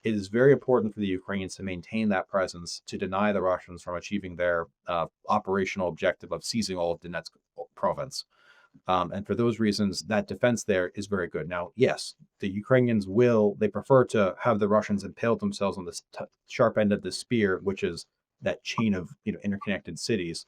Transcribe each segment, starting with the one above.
it is very important for the Ukrainians to maintain that presence to deny the Russians from achieving their operational objective of seizing all of Donetsk province. And for those reasons, that defense there is very good. Now, yes, the Ukrainians they prefer to have the Russians impale themselves on the sharp end of the spear, which is that chain of interconnected cities.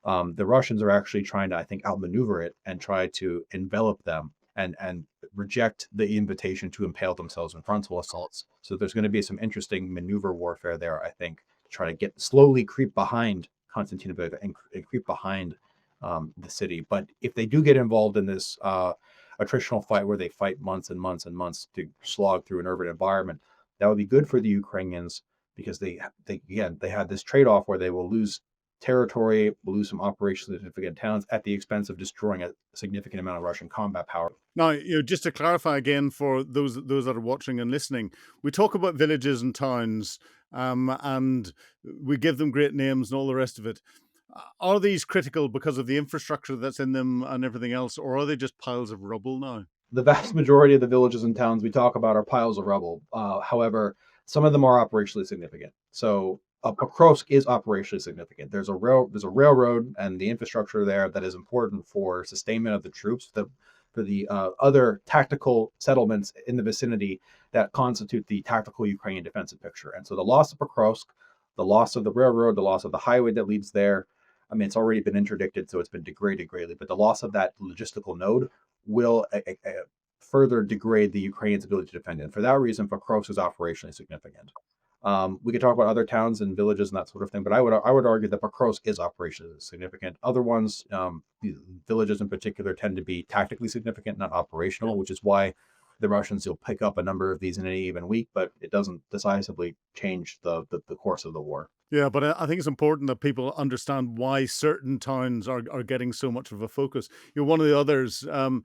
The Russians are actually trying to, I think, outmaneuver it and try to envelop them and reject the invitation to impale themselves in frontal assaults. So there's going to be some interesting maneuver warfare there, I think, to try to slowly creep behind Constantinople and creep behind the city. But if they do get involved in this attritional fight where they fight months and months and months to slog through an urban environment, that would be good for the Ukrainians because they had this trade-off where they will lose territory, will lose some operationally significant towns at the expense of destroying a significant amount of Russian combat power. Now, just to clarify again for those that are watching and listening, we talk about villages and towns, and we give them great names and all the rest of it. Are these critical because of the infrastructure that's in them and everything else, or are they just piles of rubble now? The vast majority of the villages and towns we talk about are piles of rubble. However, some of them are operationally significant. So Pokrovsk is operationally significant. There's a railroad and the infrastructure there that is important for sustainment of the troops. For the other tactical settlements in the vicinity that constitute the tactical Ukrainian defensive picture. And so the loss of Pokrovsk, the loss of the railroad, the loss of the highway that leads there. I mean, it's already been interdicted, so it's been degraded greatly. But the loss of that logistical node will further degrade the Ukrainians' ability to defend it. And for that reason, Pokrovsk is operationally significant. We could talk about other towns and villages and that sort of thing, but I would argue that Barros is operationally significant. Other ones, villages in particular, tend to be tactically significant, not operational, which is why the Russians will pick up a number of these in any given week, but it doesn't decisively change the course of the war. Yeah, but I think it's important that people understand why certain towns are getting so much of a focus. One of the others, and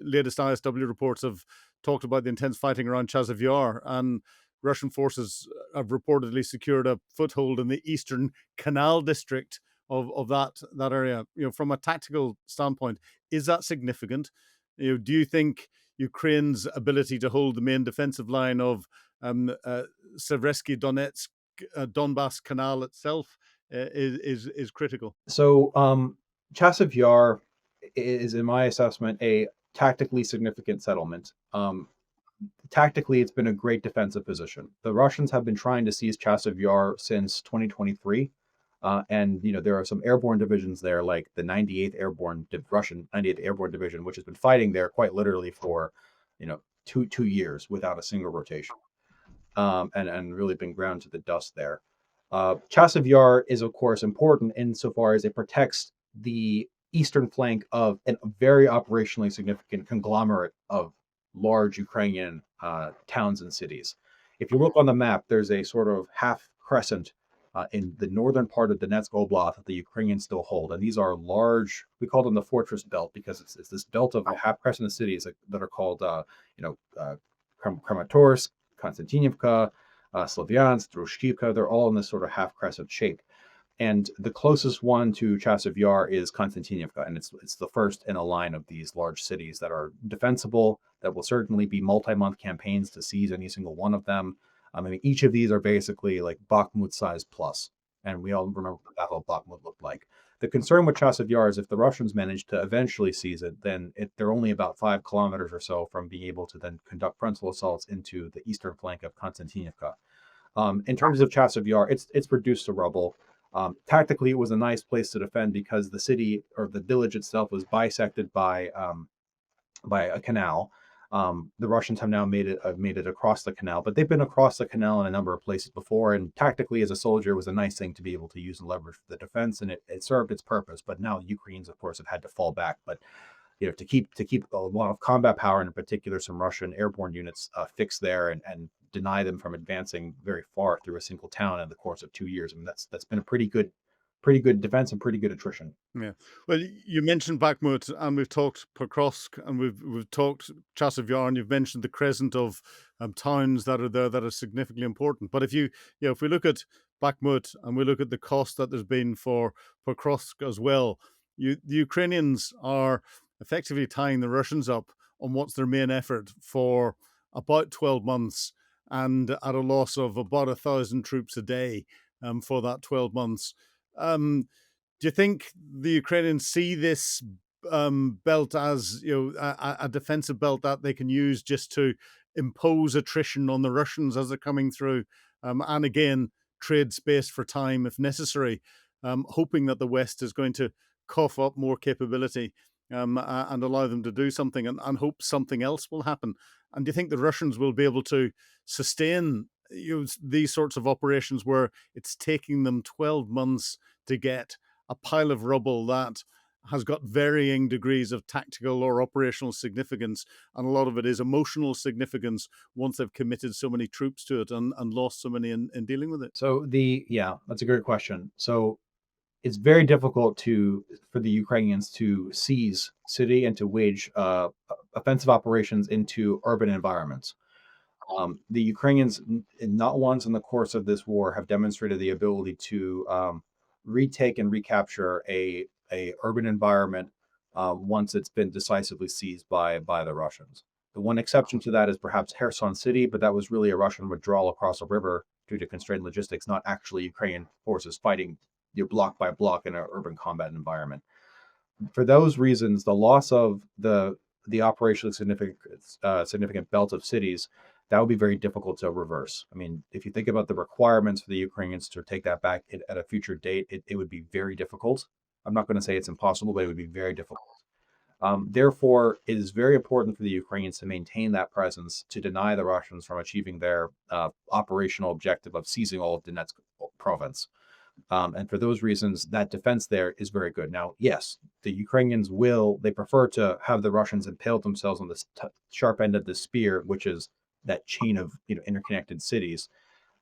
latest ISW reports have talked about the intense fighting around Chasiv Yar, and Russian forces have reportedly secured a foothold in the eastern canal district of that area. From a tactical standpoint, is that significant? Do you think Ukraine's ability to hold the main defensive line of Seversky Donetsk, Donbass Canal itself, is critical? So, Chasiv Yar is, in my assessment, a tactically significant settlement. Tactically, it's been a great defensive position. The Russians have been trying to seize Chasiv Yar since 2023. And there are some airborne divisions there, like the 98th Russian 98th Airborne Division, which has been fighting there quite literally for, 2 years without a single rotation, and really been ground to the dust there. Chasiv Yar is, of course, important insofar as it protects the eastern flank of a very operationally significant conglomerate of large Ukrainian towns and cities. If you look on the map, there's a sort of half crescent in the northern part of Donetsk Oblast that the Ukrainians still hold. And these are large, we call them the fortress belt because it's this belt of half crescent cities that are called, Kramatorsk, Konstantinivka, Slavyansk, Drushkivka. They're all in this sort of half crescent shape. And the closest one to Chasiv Yar is Konstantinivka, and it's the first in a line of these large cities that are defensible, that will certainly be multi-month campaigns to seize any single one of them. I mean, each of these are basically like Bakhmut size plus, and we all remember what the Battle of Bakhmut looked like. The concern with Chasiv Yar is if the Russians manage to eventually seize it, then they're only about 5 kilometers or so from being able to then conduct frontal assaults into the eastern flank of Konstantinivka. In terms of Chasiv Yar, it's reduced to rubble. Tactically, it was a nice place to defend because the city or the village itself was bisected by a canal. The Russians have now made it across the canal, but they've been across the canal in a number of places before. And tactically, as a soldier, it was a nice thing to be able to use and leverage for the defense, and it served its purpose. But now the Ukrainians, of course, have had to fall back. But to keep a lot of combat power, and in particular some Russian airborne units, fixed there and deny them from advancing very far through a single town in the course of 2 years. I mean, that's been a pretty good defense and pretty good attrition. Yeah. Well, you mentioned Bakhmut, and we've talked Pokrovsk, and we've talked Chasiv Yar, and you've mentioned the crescent of towns that are there that are significantly important. But if we look at Bakhmut and we look at the cost that there's been for Pokrovsk as well, the Ukrainians are effectively tying the Russians up on what's their main effort for about 12 months. and at a loss of about 1,000 troops a day for that 12 months. Do you think the Ukrainians see this belt as, a defensive belt that they can use just to impose attrition on the Russians as they're coming through, and again trade space for time if necessary, hoping that the West is going to cough up more capability, and allow them to do something, and hope something else will happen? And do you think the Russians will be able to sustain these sorts of operations where it's taking them 12 months to get a pile of rubble that has got varying degrees of tactical or operational significance, and a lot of it is emotional significance once they've committed so many troops to it, and lost so many in dealing with it? So yeah, that's a great question. So it's very difficult for the Ukrainians to seize city and to wage offensive operations into urban environments. The Ukrainians, not once in the course of this war, have demonstrated the ability to retake and recapture a urban environment once it's been decisively seized by the Russians. The one exception to that is perhaps Kherson City, but that was really a Russian withdrawal across a river due to constrained logistics, not actually Ukrainian forces fighting block by block in an urban combat environment. For those reasons, the loss of the operationally significant belt of cities, that would be very difficult to reverse. I mean, if you think about the requirements for the Ukrainians to take that back at a future date, it would be very difficult. I'm not going to say it's impossible, but it would be very difficult. Therefore, it is very important for the Ukrainians to maintain that presence to deny the Russians from achieving their operational objective of seizing all of Donetsk province. And for those reasons, that defense there is very good. Now, yes, the Ukrainians they prefer to have the Russians impale themselves on the sharp end of the spear, which is that chain of interconnected cities.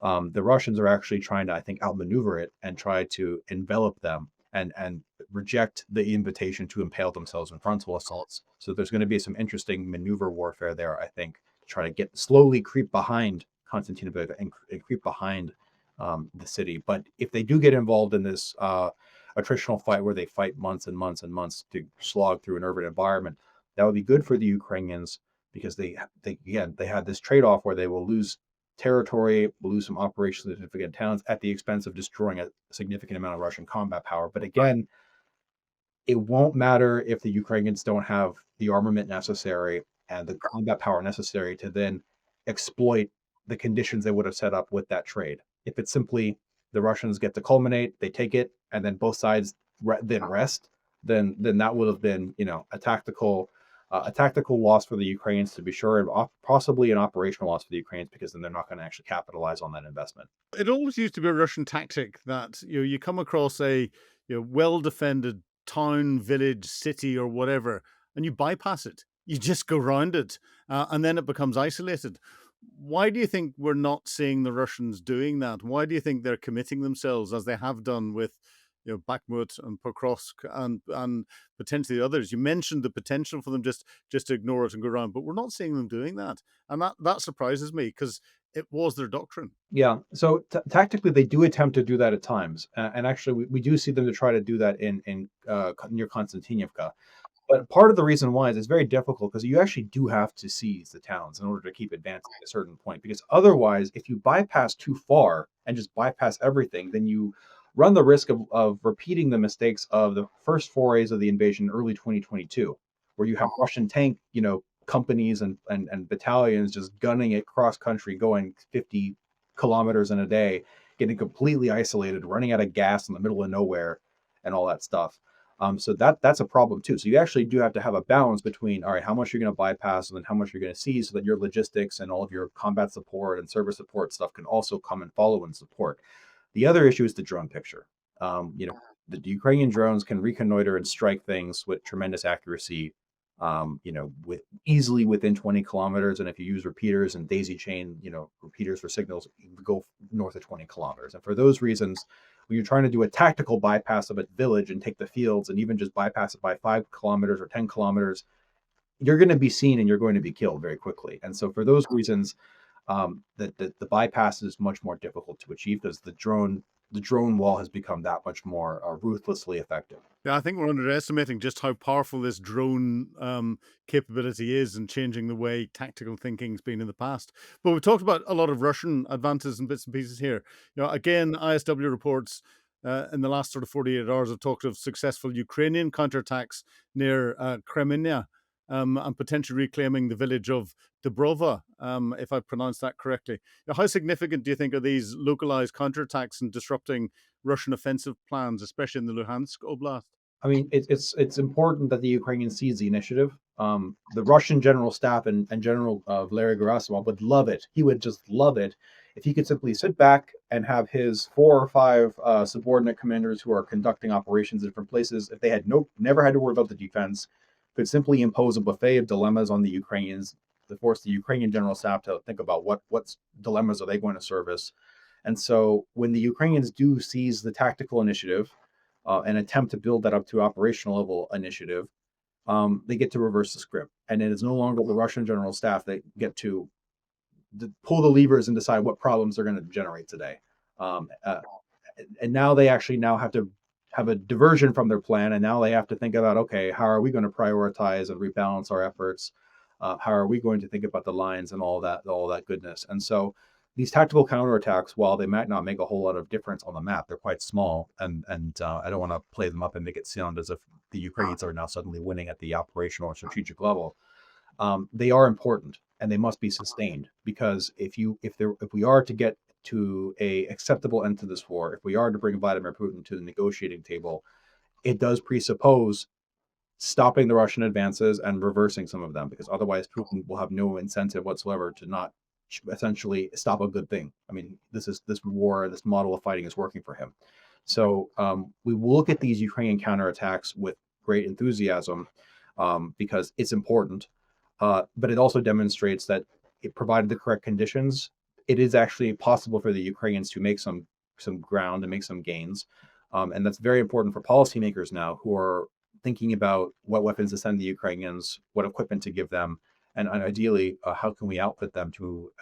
The Russians are actually trying to, I think, outmaneuver it and try to envelop them and reject the invitation to impale themselves in frontal assaults. So there's going to be some interesting maneuver warfare there, I think, to try to slowly creep behind Konstantinopel and creep behind the city. But if they do get involved in this attritional fight where they fight months and months and months to slog through an urban environment, that would be good for the Ukrainians because they had this trade-off where they will lose territory, will lose some operationally significant towns at the expense of destroying a significant amount of Russian combat power. But again, it won't matter if the Ukrainians don't have the armament necessary and the combat power necessary to then exploit the conditions they would have set up with that trade. If it's simply the Russians get to culminate, they take it, and then both sides then rest, then that would have been a tactical loss for the Ukrainians to be sure, and possibly an operational loss for the Ukrainians because then they're not going to actually capitalize on that investment. It always used to be a Russian tactic that you come across a well defended town, village, city, or whatever, and you bypass it. You just go round it, and then it becomes isolated. Why do you think we're not seeing the Russians doing that? Why do you think they're committing themselves as they have done with Bakhmut and Pokrovsk and potentially others? You mentioned the potential for them just to ignore it and go around, but we're not seeing them doing that, and that surprises me because it was their doctrine. Yeah. So tactically, they do attempt to do that at times, and actually, we do see them to try to do that in near Konstantinivka. But part of the reason why is it's very difficult because you actually do have to seize the towns in order to keep advancing at a certain point. Because otherwise, if you bypass too far and just bypass everything, then you run the risk of repeating the mistakes of the first forays of the invasion in early 2022, where you have Russian tank, companies and battalions just gunning it cross country, going 50 kilometers in a day, getting completely isolated, running out of gas in the middle of nowhere, and all that stuff. So that's a problem too. So you actually do have to have a balance between, all right, how much you're going to bypass and then how much you're going to seize so that your logistics and all of your combat support and service support stuff can also come and follow and support. The other issue is the drone picture. The Ukrainian drones can reconnoiter and strike things with tremendous accuracy, with easily within 20 kilometers. And if you use repeaters and daisy chain, repeaters for signals, you can go north of 20 kilometers. And for those reasons, when you're trying to do a tactical bypass of a village and take the fields and even just bypass it by 5 kilometers or 10 kilometers, you're going to be seen and you're going to be killed very quickly. And so for those reasons, the bypass is much more difficult to achieve because the drone the drone wall has become that much more ruthlessly effective. Yeah, I think we're underestimating just how powerful this drone capability is in changing the way tactical thinking's been in the past. But we've talked about a lot of Russian advances and bits and pieces here. Again, ISW reports in the last sort of 48 hours have talked of successful Ukrainian counterattacks near Crimea and potentially reclaiming the village of Dobrova, if I pronounced that correctly. How significant do you think are these localized counterattacks and disrupting Russian offensive plans, especially in the Luhansk Oblast? I mean, it's important that the Ukrainians seize the initiative. The Russian general staff and General Valery Gerasimov would love it. He would just love it if he could simply sit back and have his 4 or 5 subordinate commanders who are conducting operations in different places, if they had never had to worry about the defense, could simply impose a buffet of dilemmas on the Ukrainians to force the Ukrainian general staff to think about what dilemmas are they going to service. And so when the Ukrainians do seize the tactical initiative and attempt to build that up to operational level initiative, they get to reverse the script. And it is no longer the Russian general staff that get to pull the levers and decide what problems they're going to generate today. And now they actually now have to have a diversion from their plan. And now they have to think about, okay, how are we going to prioritize and rebalance our efforts? How are we going to think about the lines and all that goodness? And so these tactical counterattacks, while they might not make a whole lot of difference on the map, they're quite small, and I don't want to play them up and make it sound as if the Ukrainians are now suddenly winning at the operational or strategic level. They are important, and they must be sustained, because if we are to get to a acceptable end to this war, if we are to bring Vladimir Putin to the negotiating table, it does presuppose stopping the Russian advances and reversing some of them, because otherwise Putin will have no incentive whatsoever to not essentially stop a good thing. I mean, this war, this model of fighting is working for him. So we will look at these Ukrainian counterattacks with great enthusiasm because it's important, but it also demonstrates that it provided the correct conditions. It is actually possible for the Ukrainians to make some ground and make some gains. And that's very important for policymakers now who are thinking about what weapons to send the Ukrainians, what equipment to give them, and ideally, how can we outfit them to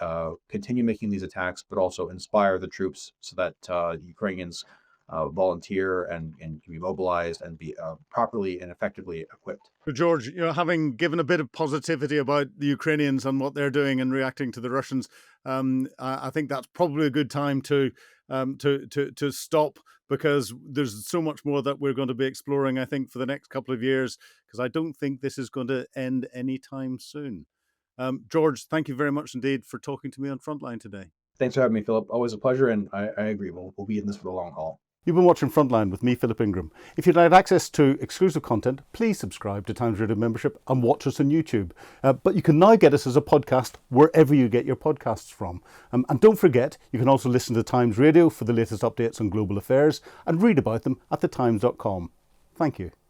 continue making these attacks, but also inspire the troops so that Ukrainians volunteer and can be mobilized and be properly and effectively equipped. So, George, having given a bit of positivity about the Ukrainians and what they're doing and reacting to the Russians, I think that's probably a good time to stop, because there's so much more that we're going to be exploring, I think, for the next couple of years, because I don't think this is going to end anytime soon. George, thank you very much indeed for talking to me on Frontline today. Thanks for having me, Philip. Always a pleasure, and I agree. We'll be in this for the long haul. You've been watching Frontline with me, Philip Ingram. If you'd like access to exclusive content, please subscribe to Times Radio membership and watch us on YouTube. But you can now get us as a podcast wherever you get your podcasts from. And don't forget, you can also listen to Times Radio for the latest updates on global affairs and read about them at thetimes.com. Thank you.